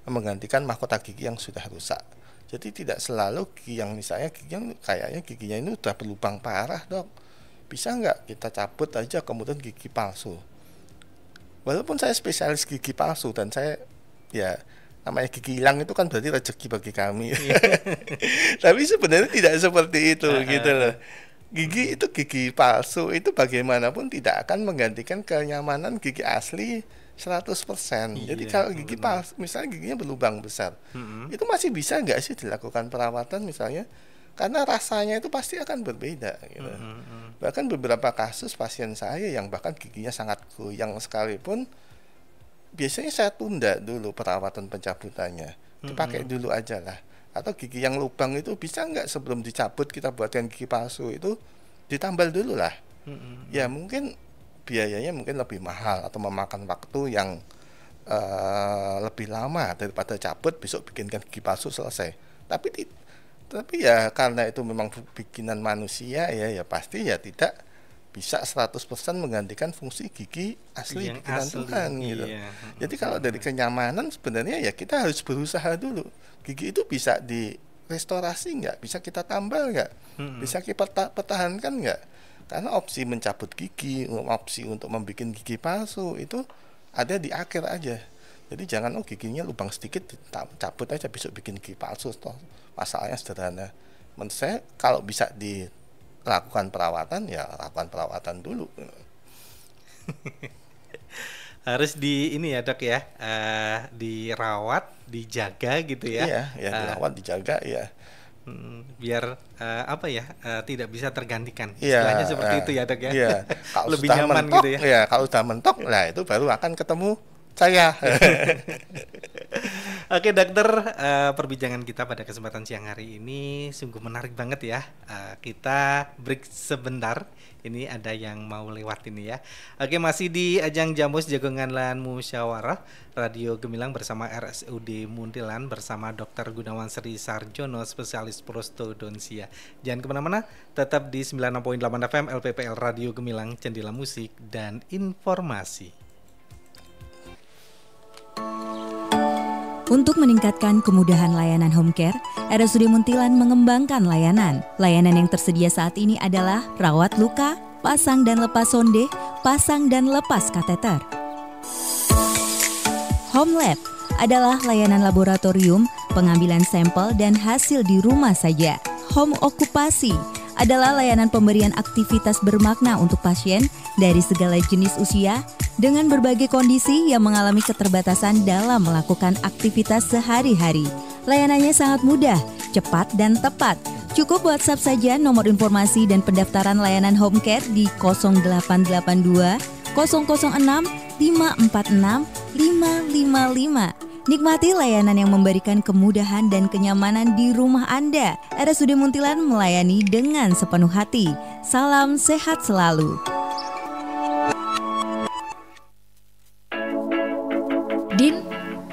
menggantikan mahkota gigi yang sudah rusak. Jadi tidak selalu gigi yang misalnya kayaknya giginya ini udah berlubang parah, Dok, bisa nggak kita cabut aja kemudian gigi palsu. Walaupun saya spesialis gigi palsu dan saya ya namanya gigi hilang itu kan berarti rezeki bagi kami. Tapi sebenarnya tidak seperti itu gitu loh. Gigi palsu itu bagaimanapun tidak akan menggantikan kenyamanan gigi asli 100%. Jadi kalau gigi palsu, misalnya giginya berlubang besar, itu masih bisa nggak sih dilakukan perawatan misalnya? Karena rasanya itu pasti akan berbeda gitu. Bahkan beberapa kasus pasien saya yang bahkan giginya sangat goyang sekalipun, biasanya saya tunda dulu perawatan pencabutannya, dipakai dulu aja lah. Atau gigi yang lubang itu bisa nggak sebelum dicabut kita buatkan gigi palsu itu ditambal dulu lah. Ya mungkin biayanya mungkin lebih mahal atau memakan waktu yang lebih lama daripada cabut besok bikinkan gigi palsu selesai. Tapi ya karena itu memang bikinan manusia ya pasti ya tidak bisa 100% menggantikan fungsi gigi asli yang bikinan Tuhan gitu. Jadi kalau dari kenyamanan sebenarnya ya kita harus berusaha dulu. Gigi itu bisa direstorasi nggak? Bisa kita tambal nggak? Bisa kita pertahankan nggak? Karena opsi mencabut gigi, opsi untuk membuat gigi palsu itu ada di akhir aja. Jadi jangan giginya lubang sedikit cabut aja besok bikin gigi palsu. Masalahnya sederhana. Menurut saya kalau bisa dilakukan perawatan ya lakukan perawatan dulu. Harus ini ya, Dok ya, dirawat, dijaga gitu ya. Iya, dirawat, dijaga ya. Biar tidak bisa tergantikan. Istilahnya seperti itu ya, Dok ya. Iya. Kalau lebih sudah nyaman mentok, gitu ya. Ya, kalau sudah mentok lah itu baru akan ketemu saya. Oke, Dokter, perbincangan kita pada kesempatan siang hari ini sungguh menarik banget ya. Kita break sebentar. Ini ada yang mau lewat ini ya. Oke, masih di ajang Jamus Jagongan Lan Musyawarah Radio Gemilang bersama RSUD Muntilan bersama Dr. Gunawan Sri Sarjono, spesialis prostodontia. Jangan kemana-mana, tetap di 96.8 FM LPPL Radio Gemilang, Jendela Musik dan Informasi. Untuk meningkatkan kemudahan layanan home care, RSUD Muntilan mengembangkan layanan. Layanan yang tersedia saat ini adalah rawat luka, pasang dan lepas sonde, pasang dan lepas kateter. Home Lab adalah layanan laboratorium, pengambilan sampel dan hasil di rumah saja. Home Okupasi adalah layanan pemberian aktivitas bermakna untuk pasien dari segala jenis usia dengan berbagai kondisi yang mengalami keterbatasan dalam melakukan aktivitas sehari-hari. Layanannya sangat mudah, cepat dan tepat. Cukup WhatsApp saja nomor informasi dan pendaftaran layanan home care di 0882 006 546 555. Nikmati layanan yang memberikan kemudahan dan kenyamanan di rumah Anda. RSUD Muntilan melayani dengan sepenuh hati. Salam sehat selalu. Din,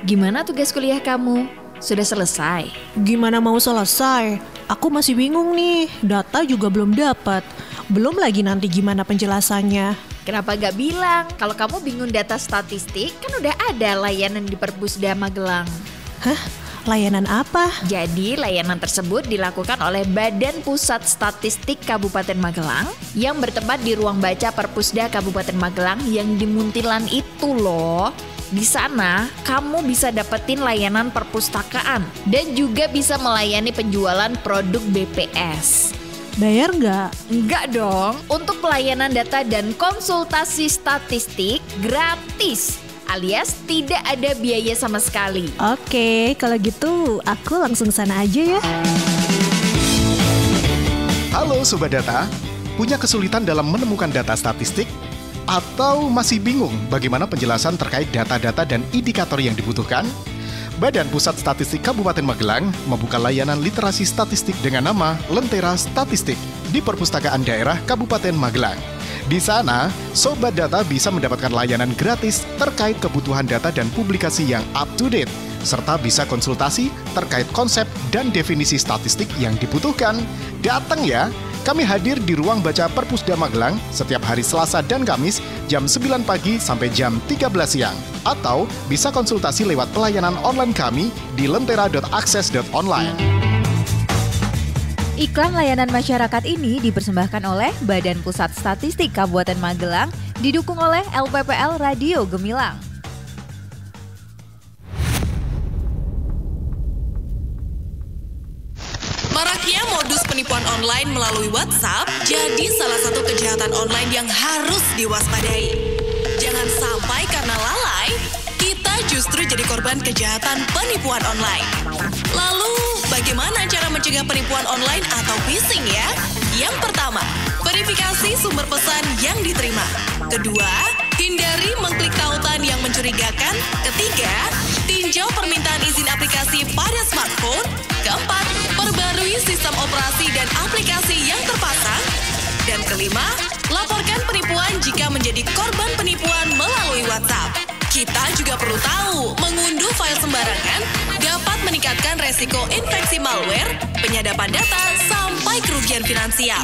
gimana tugas kuliah kamu? Sudah selesai? Gimana mau selesai? Aku masih bingung nih, data juga belum dapat. Belum lagi nanti gimana penjelasannya. Kenapa gak bilang? Kalau kamu bingung data statistik, kan udah ada layanan di Perpusda Magelang. Hah? Layanan apa? Jadi layanan tersebut dilakukan oleh Badan Pusat Statistik Kabupaten Magelang yang bertempat di ruang baca Perpusda Kabupaten Magelang yang di Muntilan itu loh. Di sana, kamu bisa dapetin layanan perpustakaan dan juga bisa melayani penjualan produk BPS. Bayar nggak? Nggak dong. Untuk pelayanan data dan konsultasi statistik gratis, alias tidak ada biaya sama sekali. Oke, kalau gitu aku langsung sana aja ya. Halo Sobat Data, punya kesulitan dalam menemukan data statistik? Atau masih bingung bagaimana penjelasan terkait data-data dan indikator yang dibutuhkan? Badan Pusat Statistik Kabupaten Magelang membuka layanan literasi statistik dengan nama Lentera Statistik di Perpustakaan Daerah Kabupaten Magelang. Di sana, Sobat Data bisa mendapatkan layanan gratis terkait kebutuhan data dan publikasi yang up to date, serta bisa konsultasi terkait konsep dan definisi statistik yang dibutuhkan. Datang ya! Kami hadir di ruang baca Perpusda Magelang setiap hari Selasa dan Kamis jam 9 pagi sampai jam 13 siang. Atau bisa konsultasi lewat pelayanan online kami di lentera.akses.online. Iklan layanan masyarakat ini dipersembahkan oleh Badan Pusat Statistik Kabupaten Magelang, didukung oleh LPPL Radio Gemilang. Maraknya modus penipuan online melalui WhatsApp jadi salah satu kejahatan online yang harus diwaspadai. Jangan sampai karena lalai, kita justru jadi korban kejahatan penipuan online. Lalu, bagaimana cara mencegah penipuan online atau phishing ya? Yang pertama, verifikasi sumber pesan yang diterima. Kedua, hindari mengklik tautan yang mencurigakan. Ketiga, tinjau permintaan izin aplikasi pada smartphone. Keempat, perbarui sistem operasi dan aplikasi yang terpasang. Dan kelima, laporkan penipuan jika menjadi korban penipuan melalui WhatsApp. Kita juga perlu tahu, mengunduh file sembarangan dapat meningkatkan resiko infeksi malware, penyadapan data, sampai kerugian finansial.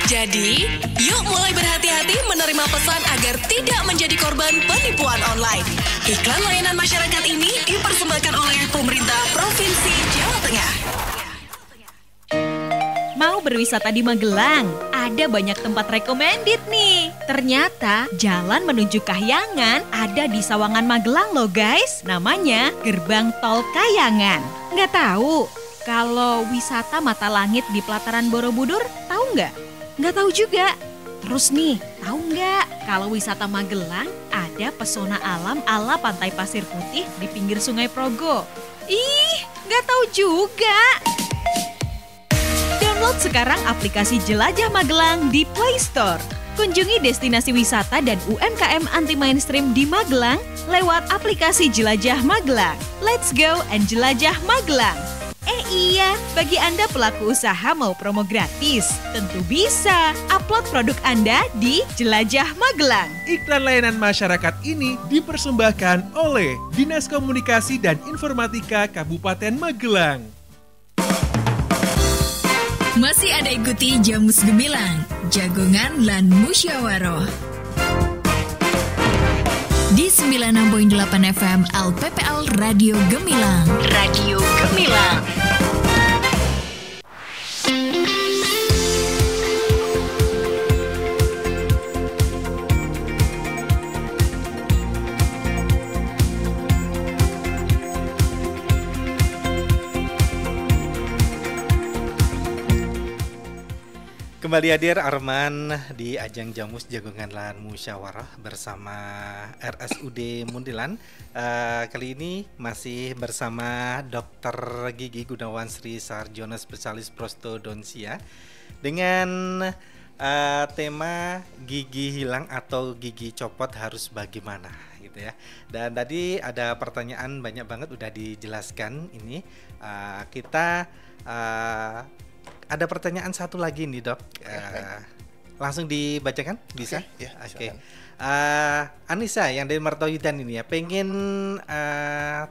Jadi, yuk mulai berhati-hati menerima pesan agar tidak menjadi korban penipuan online. Iklan layanan masyarakat ini dipersembahkan oleh pemerintah Provinsi Jawa Tengah. Mau berwisata di Magelang? Ada banyak tempat recommended nih. Ternyata jalan menuju Kahyangan ada di Sawangan Magelang loh guys. Namanya Gerbang Tol Kahyangan. Nggak tahu? Kalau wisata mata langit di pelataran Borobudur, tahu nggak? Nggak tahu juga. Terus nih, tahu nggak kalau wisata Magelang ada pesona alam ala Pantai Pasir Putih di pinggir Sungai Progo? Ih, nggak tahu juga. Download sekarang aplikasi Jelajah Magelang di Play Store. Kunjungi destinasi wisata dan UMKM anti mainstream di Magelang lewat aplikasi Jelajah Magelang. Let's go and jelajah Magelang. Iya, bagi Anda pelaku usaha mau promo gratis, tentu bisa. Upload produk Anda di Jelajah Magelang. Iklan layanan masyarakat ini dipersembahkan oleh Dinas Komunikasi dan Informatika Kabupaten Magelang. Masih ada ikuti Jamus Gemilang, Jagongan lan Musyawaroh. Di 96.8 FM LPPL Radio Gemilang. Radio Gemilang. Kembali hadir Arman di ajang Jamus Jagongan Lahan Musyawarah bersama RSUD Muntilan. Kali ini masih bersama Dr. Gigi Gunawan Sri Sarjono, spesialis prostodontia, dengan tema gigi hilang atau gigi copot harus bagaimana gitu ya. Dan tadi ada pertanyaan banyak banget udah dijelaskan ini. Kita ada pertanyaan satu lagi nih dok, langsung dibacakan bisa? Oke. Anissa yang dari Mertoyudan ini ya, pengen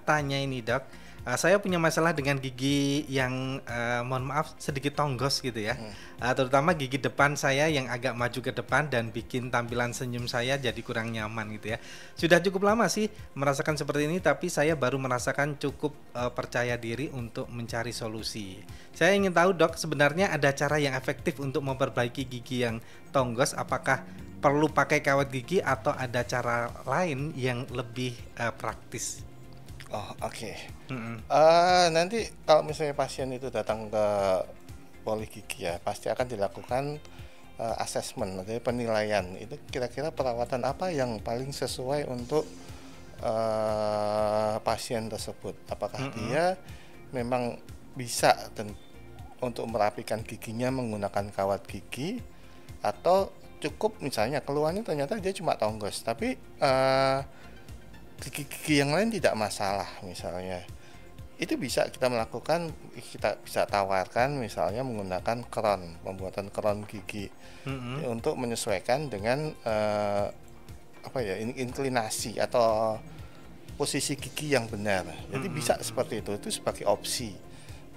tanya ini dok. Saya punya masalah dengan gigi yang mohon maaf sedikit tonggos gitu ya, terutama gigi depan saya yang agak maju ke depan dan bikin tampilan senyum saya jadi kurang nyaman gitu ya. Sudah cukup lama sih merasakan seperti ini, tapi saya baru merasakan cukup percaya diri untuk mencari solusi. Saya ingin tahu dok, sebenarnya ada cara yang efektif untuk memperbaiki gigi yang tonggos? Apakah perlu pakai kawat gigi atau ada cara lain yang lebih praktis? Oh oke. Nanti kalau misalnya pasien itu datang ke poligigi ya, pasti akan dilakukan assessment, jadi penilaian. Itu kira-kira perawatan apa yang paling sesuai untuk pasien tersebut. Apakah dia memang bisa untuk merapikan giginya menggunakan kawat gigi, atau cukup misalnya keluhannya ternyata dia cuma tonggos, tapi gigi yang lain tidak masalah misalnya, itu bisa kita melakukan, kita bisa tawarkan misalnya menggunakan crown, pembuatan crown gigi untuk menyesuaikan dengan inklinasi atau posisi gigi yang benar. Jadi bisa seperti itu sebagai opsi.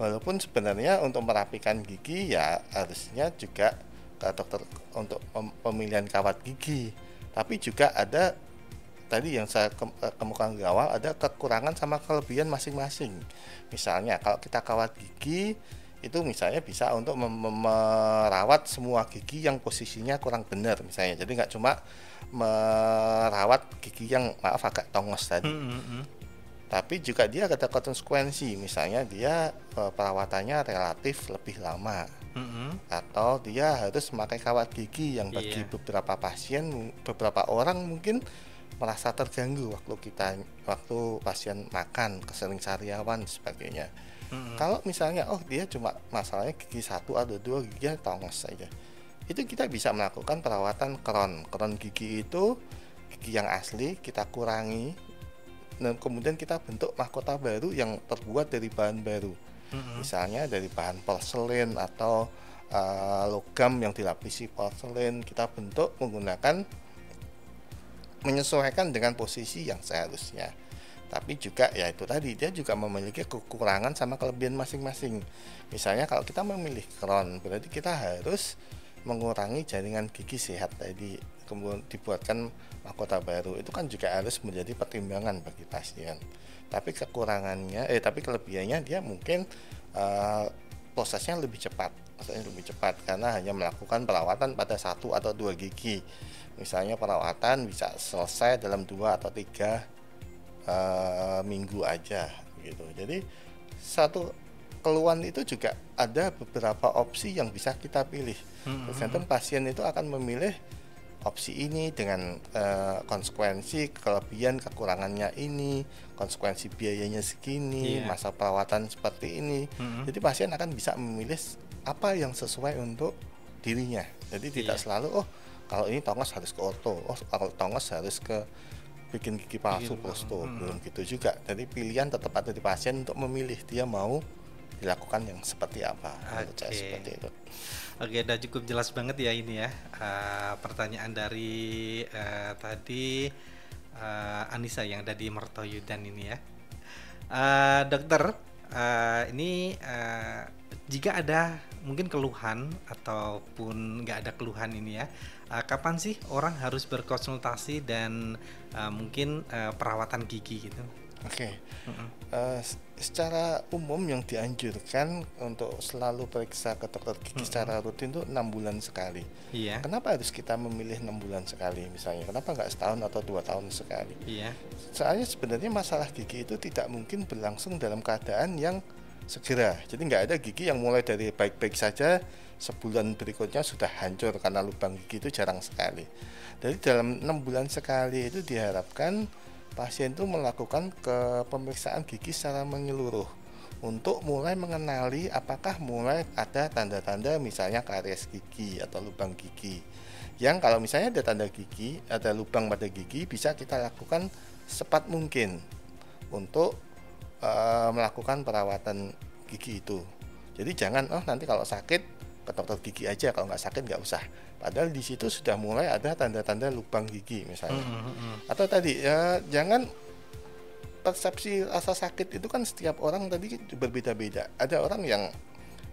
Walaupun sebenarnya untuk merapikan gigi ya harusnya juga ke dokter untuk pemilihan kawat gigi, tapi juga ada tadi yang saya kemukakan di awal, ada kekurangan sama kelebihan masing-masing. Misalnya kalau kita kawat gigi itu misalnya bisa untuk merawat semua gigi yang posisinya kurang benar misalnya. Jadi nggak cuma merawat gigi yang agak tongos tadi, tapi juga dia ada konsekuensi. Misalnya dia perawatannya relatif lebih lama, atau dia harus memakai kawat gigi yang bagi beberapa pasien, beberapa orang mungkin merasa terganggu waktu pasien makan, kesering sariawan sebagainya. Kalau misalnya dia cuma masalahnya gigi satu atau dua gigi tongos saja, itu kita bisa melakukan perawatan crown gigi. Itu gigi yang asli kita kurangi dan kemudian kita bentuk mahkota baru yang terbuat dari bahan baru, misalnya dari bahan porselin atau logam yang dilapisi porselin. Kita bentuk menggunakan, menyesuaikan dengan posisi yang seharusnya. Tapi juga ya itu tadi, dia juga memiliki kekurangan sama kelebihan masing-masing. Misalnya kalau kita memilih crown, berarti kita harus mengurangi jaringan gigi sehat tadi, kemudian dibuatkan mahkota baru. Itu kan juga harus menjadi pertimbangan bagi pasien. Tapi tapi kelebihannya dia mungkin prosesnya lebih cepat. Karena hanya melakukan perawatan pada 1 atau 2 gigi. Misalnya perawatan bisa selesai dalam 2 atau 3 minggu aja gitu. Jadi satu keluhan itu juga ada beberapa opsi yang bisa kita pilih. Tergantung pasien itu akan memilih opsi ini dengan konsekuensi kelebihan kekurangannya ini, konsekuensi biayanya segini, masa perawatan seperti ini. Jadi pasien akan bisa memilih apa yang sesuai untuk dirinya. Jadi tidak selalu kalau ini tongos harus ke orto, kalau tongos harus ke bikin gigi palsu prosto, belum gitu juga. Jadi pilihan tetap ada di pasien untuk memilih dia mau dilakukan yang seperti apa. Seperti itu. Oke, udah cukup jelas banget ya ini ya. Pertanyaan dari tadi Anissa yang ada di Mertoyudan ini ya. Dokter, ini jika ada mungkin keluhan ataupun nggak ada keluhan ini ya, kapan sih orang harus berkonsultasi dan mungkin perawatan gigi gitu? Oke. Secara umum yang dianjurkan untuk selalu periksa ke dokter gigi secara rutin itu 6 bulan sekali. Iya. Kenapa harus kita memilih 6 bulan sekali misalnya? Kenapa nggak setahun atau 2 tahun sekali? Iya. Soalnya sebenarnya masalah gigi itu tidak mungkin berlangsung dalam keadaan yang segera. Jadi nggak ada gigi yang mulai dari baik-baik saja sebulan berikutnya sudah hancur karena lubang gigi, itu jarang sekali. Jadi dalam 6 bulan sekali itu diharapkan pasien itu melakukan pemeriksaan gigi secara menyeluruh untuk mulai mengenali apakah mulai ada tanda-tanda misalnya karies gigi atau lubang gigi. Yang kalau misalnya ada tanda gigi, ada lubang pada gigi, bisa kita lakukan secepat mungkin untuk melakukan perawatan gigi itu. Jadi jangan nanti kalau sakit ke dokter gigi aja, kalau nggak sakit nggak usah. Padahal di situ sudah mulai ada tanda-tanda lubang gigi misalnya. Atau tadi jangan persepsi rasa sakit itu kan setiap orang tadi berbeda-beda. Ada orang yang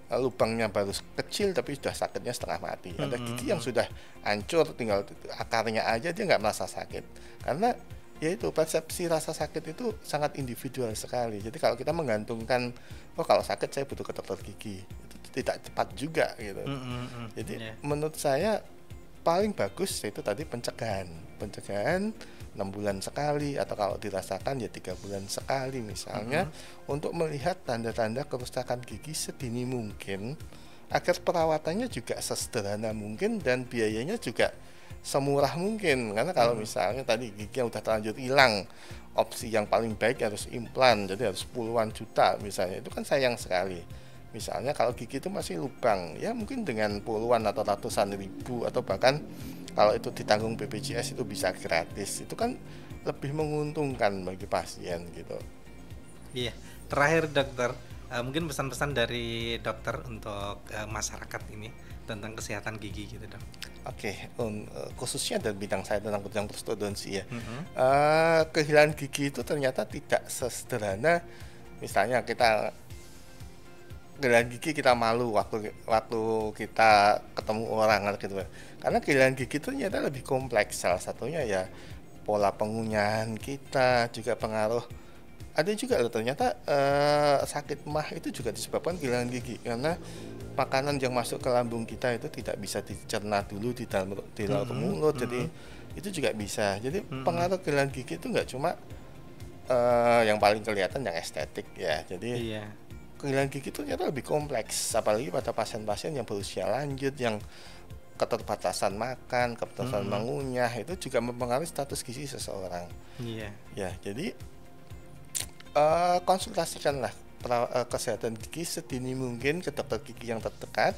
lubangnya baru kecil tapi sudah sakitnya setengah mati. Ada gigi yang sudah hancur, tinggal akarnya aja dia nggak merasa sakit. Karena yaitu persepsi rasa sakit itu sangat individual sekali. Jadi kalau kita menggantungkan kalau sakit saya butuh ke dokter gigi, itu tidak tepat juga gitu. Jadi menurut saya paling bagus itu tadi pencegahan 6 bulan sekali, atau kalau dirasakan ya 3 bulan sekali misalnya, untuk melihat tanda-tanda kerusakan gigi sedini mungkin agar perawatannya juga sesederhana mungkin dan biayanya juga semurah mungkin. Karena kalau misalnya tadi gigi yang udah terlanjur hilang, opsi yang paling baik harus implan, jadi harus puluhan juta misalnya, itu kan sayang sekali. Misalnya kalau gigi itu masih lubang, ya mungkin dengan puluhan atau ratusan ribu, atau bahkan kalau itu ditanggung BPJS itu bisa gratis, itu kan lebih menguntungkan bagi pasien gitu. Iya, terakhir dokter, mungkin pesan-pesan dari dokter untuk masyarakat ini tentang kesehatan gigi gitu dok. Oke, khususnya dalam bidang saya tentang prostodonsi ya. Kehilangan gigi itu ternyata tidak sesederhana misalnya kita kehilangan gigi kita malu waktu kita ketemu orang gitu. Karena kehilangan gigi itu ternyata lebih kompleks. Salah satunya ya pola pengunyahan kita juga pengaruh. Ada juga loh ternyata sakit mah itu juga disebabkan kehilangan gigi, karena makanan yang masuk ke lambung kita itu tidak bisa dicerna dulu di dalam mulut, jadi itu juga bisa. Jadi pengaruh kehilangan gigi itu nggak cuma yang paling kelihatan yang estetik ya. Jadi kehilangan gigi itu ternyata lebih kompleks, apalagi pada pasien-pasien yang berusia lanjut, yang keterbatasan makan, keterbatasan mengunyah, itu juga mempengaruhi status gizi seseorang. Ya, jadi konsultasikanlah kesehatan gigi sedini mungkin ke dokter gigi yang terdekat,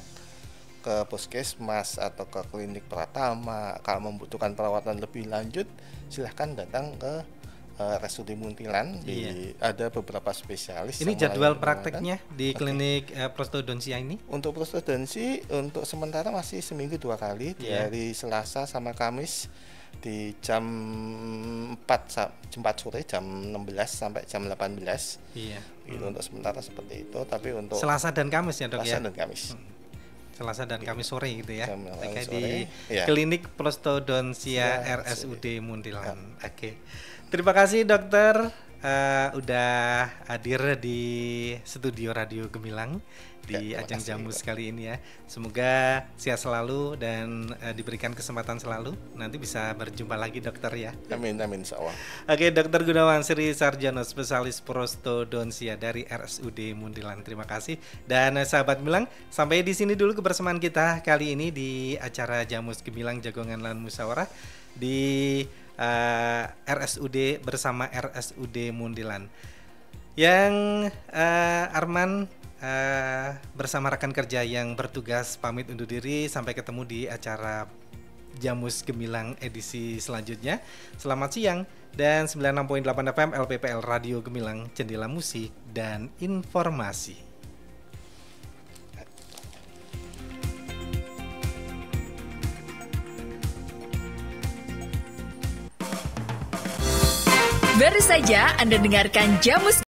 ke puskesmas atau ke klinik Pratama. Kalau membutuhkan perawatan lebih lanjut, silahkan datang ke RSUD Muntilan. Ada beberapa spesialis. Ini jadwal prakteknya di klinik prostodonsia ini? Untuk prostodonsi untuk sementara masih seminggu 2 kali, dari Selasa sama Kamis di jam 4 sore, jam 16 sampai jam 18. Itu untuk sementara seperti itu. Tapi untuk Selasa dan Kamis ya dok? Selasa dan Kamis. Selasa dan Kamis sore gitu ya. Sore, di klinik prostodonsia RSUD Muntilan. Oke. Terima kasih dokter udah hadir di studio Radio Gemilang di ajang Jamus kali ini ya. Semoga sehat selalu dan diberikan kesempatan selalu. Nanti bisa berjumpa lagi dokter ya. Amin insyaallah. Oke, Dokter Gunawan Sri Sarjono, spesialis prostodonsia dari RSUD Muntilan. Terima kasih. Dan sahabat Gemilang, sampai di sini dulu kebersamaan kita kali ini di acara Jamus Gemilang Jagongan Lan Musyawarah di RSUD bersama RSUD Muntilan. Yang Arman bersama rekan kerja yang bertugas pamit undur diri. Sampai ketemu di acara Jamus Gemilang edisi selanjutnya. Selamat siang dan 96.8 FM LPPL Radio Gemilang, jendela musik dan informasi. Baru saja Anda dengarkan Jamus